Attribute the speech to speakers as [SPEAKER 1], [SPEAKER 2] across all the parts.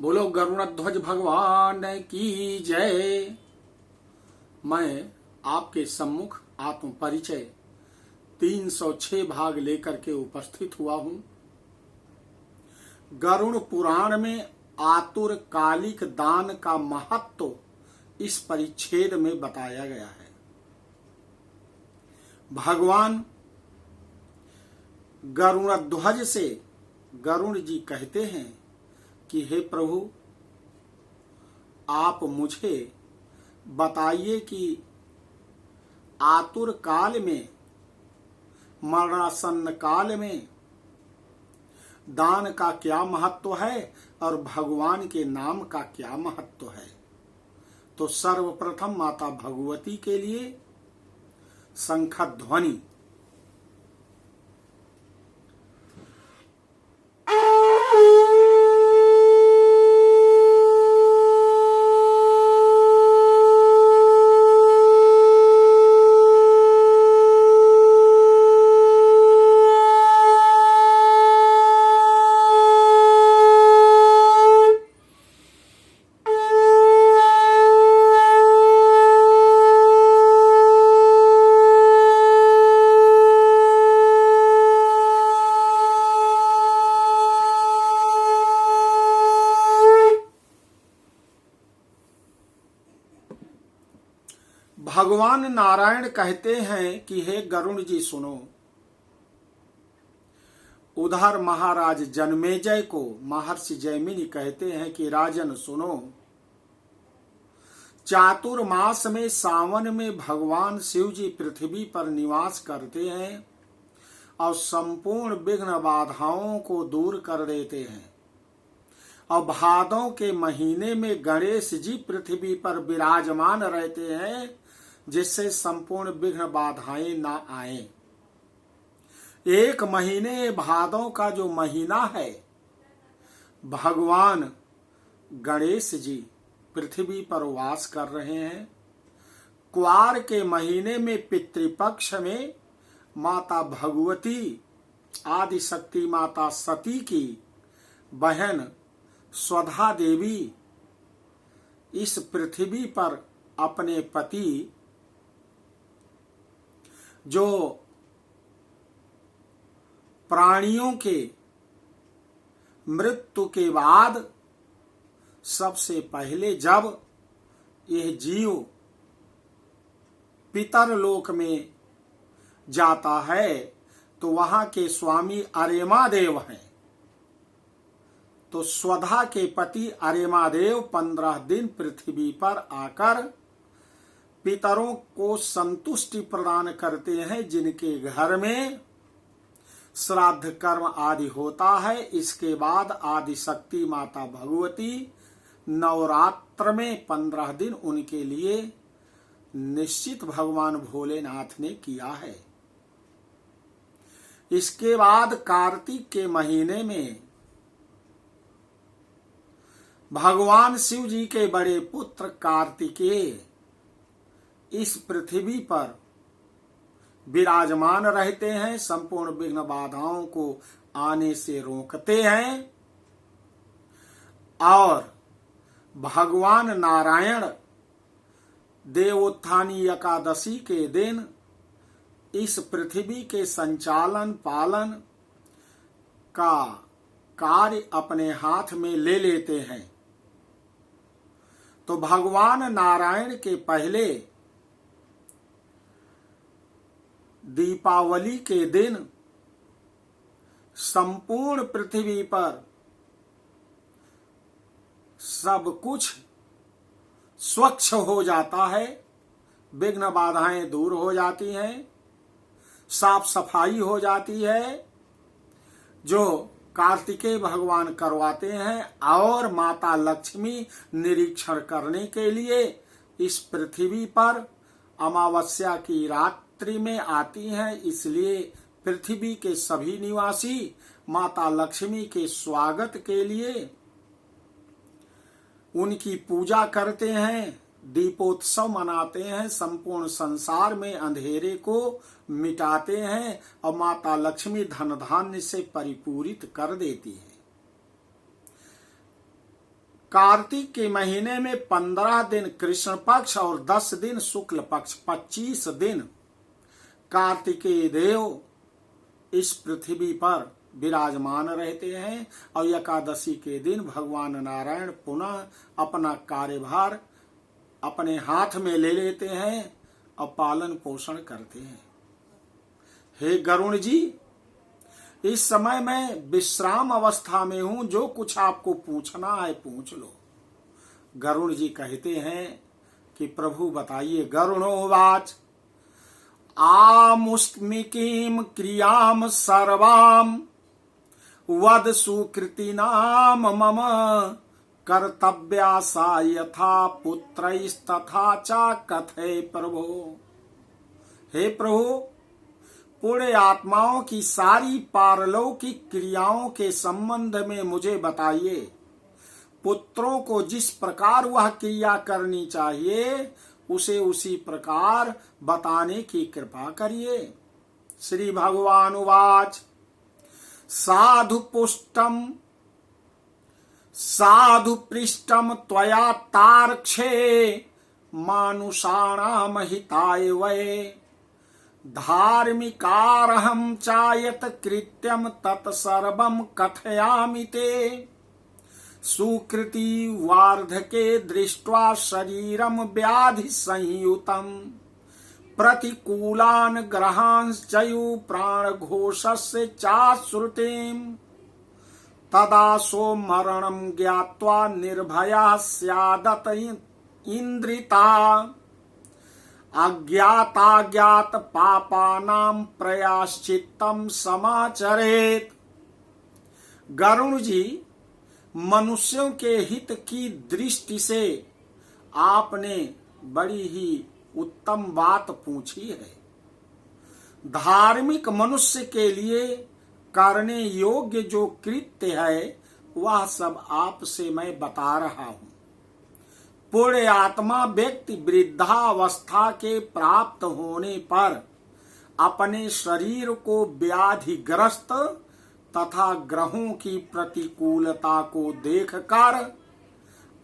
[SPEAKER 1] बोलो गरुड़ध्वज भगवान की जय। मैं आपके सम्मुख आत्म परिचय 306 भाग लेकर के उपस्थित हुआ हूं। गरुड़ पुराण में आतुर कालिक दान का महत्व इस परिच्छेद में बताया गया है। भगवान गरुड़ध्वज से गरुड़ जी कहते हैं कि हे प्रभु, आप मुझे बताइए कि आतुर काल में, मरणासन्न काल में दान का क्या महत्व है और भगवान के नाम का क्या महत्व है। तो सर्वप्रथम माता भगवती के लिए शंखध्वनि। भगवान नारायण कहते हैं कि हे गरुड़ जी सुनो। उधर महाराज जन्मेजय को महर्षि जैमिनी कहते हैं कि राजन सुनो। चातुर्मास में सावन में भगवान शिव जी पृथ्वी पर निवास करते हैं और संपूर्ण विघ्न बाधाओं को दूर कर देते हैं। और भादों के महीने में गणेश जी पृथ्वी पर विराजमान रहते हैं, जिससे संपूर्ण विघ्न बाधाएं ना आए। एक महीने भादों का जो महीना है, भगवान गणेश जी पृथ्वी पर वास कर रहे हैं। क्वार के महीने में पितृपक्ष में माता भगवती आदि शक्ति माता सती की बहन स्वधा देवी इस पृथ्वी पर अपने पति, जो प्राणियों के मृत्यु के बाद सबसे पहले जब यह जीव पितर लोक में जाता है तो वहां के स्वामी अरेमादेव हैं। तो स्वधा के पति अरेमादेव 15 दिन पृथ्वी पर आकर पितरों को संतुष्टि प्रदान करते हैं, जिनके घर में श्राद्ध कर्म आदि होता है। इसके बाद आदि शक्ति माता भगवती नवरात्र में 15 दिन उनके लिए निश्चित भगवान भोलेनाथ ने किया है। इसके बाद कार्तिक के महीने में भगवान शिव जी के बड़े पुत्र कार्तिकेय इस पृथ्वी पर विराजमान रहते हैं, संपूर्ण विघ्न बाधाओं को आने से रोकते हैं। और भगवान नारायण देवोत्थानी एकादशी के दिन इस पृथ्वी के संचालन पालन का कार्य अपने हाथ में ले लेते हैं। तो भगवान नारायण के पहले दीपावली के दिन संपूर्ण पृथ्वी पर सब कुछ स्वच्छ हो जाता है, विघ्न बाधाएं दूर हो जाती हैं, साफ सफाई हो जाती है, जो कार्तिकेय भगवान करवाते हैं। और माता लक्ष्मी निरीक्षण करने के लिए इस पृथ्वी पर अमावस्या की रात्रि में आती हैं। इसलिए पृथ्वी के सभी निवासी माता लक्ष्मी के स्वागत के लिए उनकी पूजा करते हैं, दीपोत्सव मनाते हैं, संपूर्ण संसार में अंधेरे को मिटाते हैं और माता लक्ष्मी धन धान्य से परिपूरित कर देती है। कार्तिक के महीने में 15 दिन कृष्ण पक्ष और 10 दिन शुक्ल पक्ष, 25 दिन कार्तिकेय देव इस पृथ्वी पर विराजमान रहते हैं और एकादशी के दिन भगवान नारायण पुनः अपना कार्यभार अपने हाथ में ले लेते हैं और पालन पोषण करते हैं। हे गरुण जी, इस समय मैं विश्राम अवस्था में हूं, जो कुछ आपको पूछना है पूछ लो। गरुण जी कहते हैं कि प्रभु बताइए। गरुणोवाच आमुष्मिकीं क्रियां सर्वां वद सुकृतिनाम मम कर्तव्या सा यथा पुत्रैस्तथा च कथय प्रभो। हे प्रभु, पुण्य आत्माओं की सारी पारलौकिक क्रियाओं के संबंध में मुझे बताइए। पुत्रों को जिस प्रकार वह क्रिया करनी चाहिए उसे उसी प्रकार बताने की कृपा करिए। श्री भगवान उवाच साधु पुष्टम साधु पृष्टम त्वया तार्क्षे मानुषाणाम हिताय वै धार्मिकारहं चायत कृत्यम तत्सर्वं कथयामि ते सुकृति वार्धके दृष्ट्वा शरीरं व्याधि संयुतं प्रतिकूलान् ग्रहांश्चयु प्राणघोषस्य चाश्रुतिं तदा सो मरणं ज्ञात्वा निर्भया स्यादत इंद्रिता अज्ञाताज्ञात पापानां प्रयाश्चित्तं समाचरेत। गरुण जी, मनुष्यों के हित की दृष्टि से आपने बड़ी ही उत्तम बात पूछी है। धार्मिक मनुष्य के लिए करने योग्य जो कृत्य है वह सब आपसे मैं बता रहा हूं। पुण्य आत्मा व्यक्ति वृद्धावस्था के प्राप्त होने पर अपने शरीर को व्याधिग्रस्त तथा ग्रहों की प्रतिकूलता को देखकर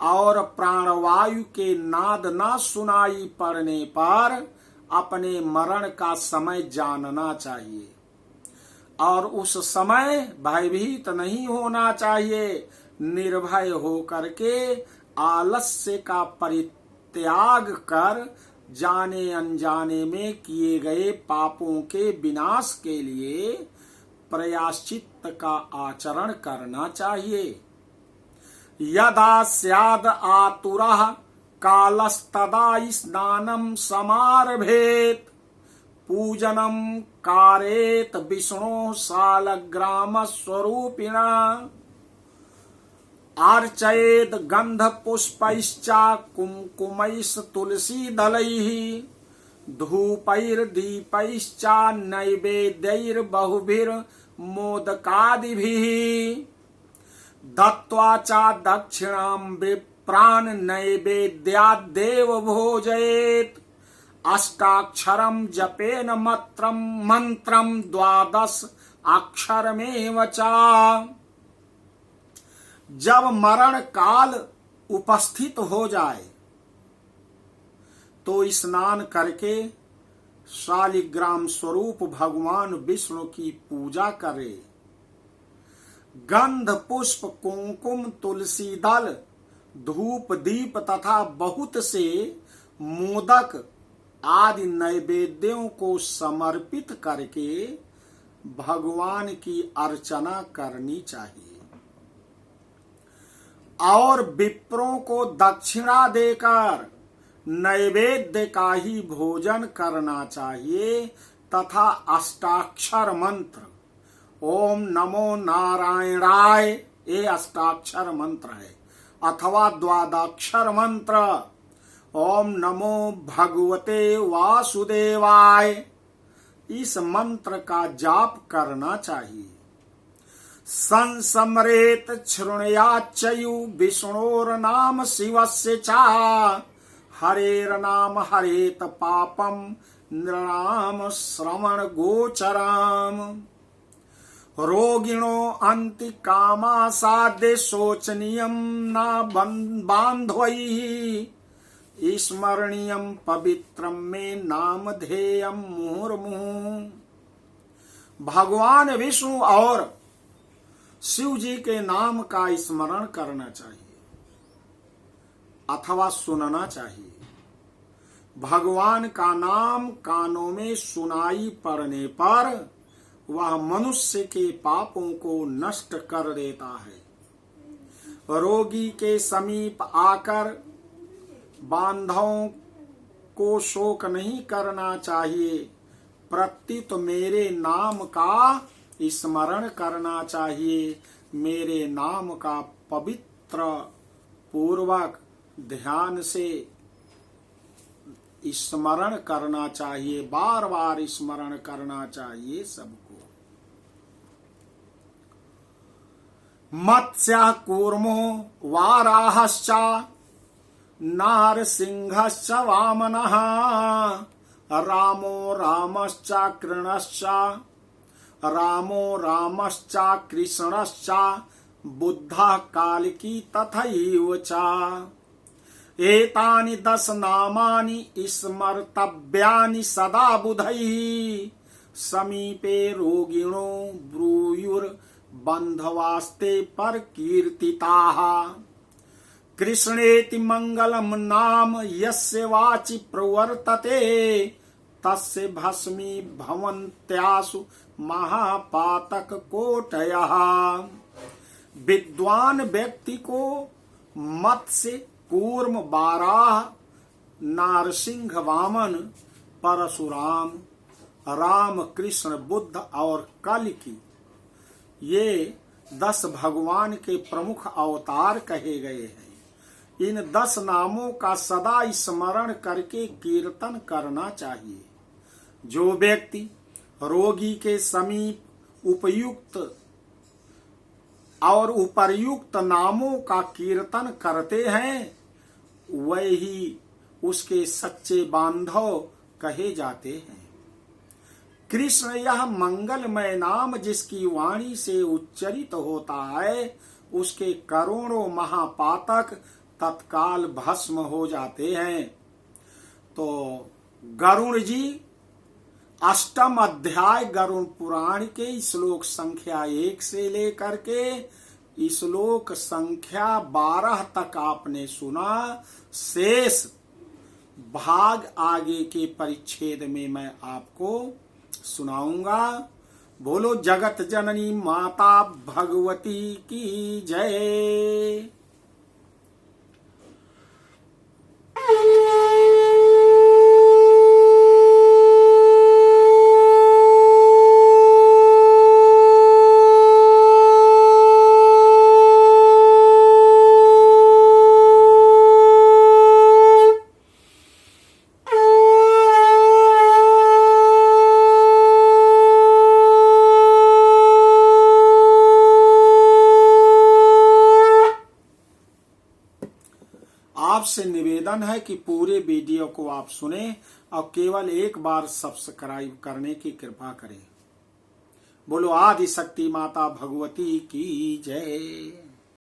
[SPEAKER 1] और प्राणवायु के नाद न सुनाई पड़ने पर अपने मरण का समय जानना चाहिए और उस समय भयभीत नहीं होना चाहिए। निर्भय होकर के आलस्य का परित्याग कर जाने अनजाने में किए गए पापों के विनाश के लिए प्रायश्चित्त का आचरण करना चाहिए। यदा स्याद आतुरः कालस्तदा स्नानं समारभेत पूजनं कारेत विष्णु शालग्राम स्वरूपिणा अर्चयेद गंध पुष्पैश्चा कुमकुमैश्च तुलसी दलैः धूपैर्दीपैश्चा नैवेद्यैर्बहुभिर्मोदकादिभिः दत्त्वा च दक्षिणां विप्रान् नैवेद्याद्देव भोजयेत् अष्टाक्षरं जपेन मंत्रं 12 अक्षरमेव च। जब मरण काल उपस्थित हो जाए तो स्नान करके शालिग्राम स्वरूप भगवान विष्णु की पूजा करे। गंध पुष्प कुमकुम तुलसी दल धूप दीप तथा बहुत से मोदक आदि नैवेद्यों को समर्पित करके भगवान की अर्चना करनी चाहिए और विप्रों को दक्षिणा देकर नैवेद्य का ही भोजन करना चाहिए तथा अष्टाक्षर मंत्र ओम नमो नारायणाय ये अष्टाक्षर मंत्र है अथवा 12 मंत्र ओम नमो भगवते वासुदेवाय इस मंत्र का जाप करना चाहिए। संसमरेत शृणुयाच्चयु विष्णोर्नाम शिवस्य च हरेर्नाम हरेत पापम नृणाम श्रवण गोचराम रोगिणो अंति कामा साध्य शोचनीयम न बांधवई स्मरणीयम पवित्रम में नाम ध्येयम मुहुर्मुहुः। भगवान विष्णु और शिव जी के नाम का स्मरण करना चाहिए अथवा सुनना चाहिए। भगवान का नाम कानों में सुनाई पड़ने पर वह मनुष्य के पापों को नष्ट कर देता है। रोगी के समीप आकर बांधवों को शोक नहीं करना चाहिए, प्रत्युत मेरे नाम का स्मरण करना चाहिए। मेरे नाम का पवित्र पूर्वक ध्यान से स्मरण करना चाहिए, बार बार स्मरण करना चाहिए सबको। मत्स्य कूर्मो वाराहश्च नारसिंहश्च वामनः रामो रामश्च कृष्णश्च रामो रामश्च कृष्णश्च बुद्धः कालिकी तथैव च। एतानि 10 नामानि स्मर्तव्यानि सदा बुधैः समीपे रोगिणो ब्रूयुर्बन्धवास्ते परकीर्तिताः। कृष्णेति मंगलम नाम यस्य वाचि प्रवर्तते तस्य भस्मी भवन्त्यासु महापातक कोटयः। विद्वान व्यक्ति को मत्स्य कूर्म बाराह नारसिंह वामन परशुराम राम कृष्ण बुद्ध और कल्कि ये 10 भगवान के प्रमुख अवतार कहे गए हैं। इन 10 नामों का सदा स्मरण करके कीर्तन करना चाहिए। जो व्यक्ति रोगी के समीप उपयुक्त और उपर्युक्त नामों का कीर्तन करते हैं वही उसके सच्चे बांधव कहे जाते हैं। कृष्ण यह मंगलमय नाम जिसकी वाणी से उच्चरित होता है उसके करोड़ों महापातक तत्काल भस्म हो जाते हैं। तो गरुण जी 8वां अध्याय गरुण पुराण के श्लोक संख्या 1 से लेकर के श्लोक संख्या 12 तक आपने सुना। शेष भाग आगे के परिच्छेद में मैं आपको सुनाऊंगा। बोलो जगत जननी माता भगवती की जय। आपसे निवेदन है कि पूरे वीडियो को आप सुने और केवल एक बार सब्सक्राइब करने की कृपा करें। बोलो आदि शक्ति माता भगवती की जय।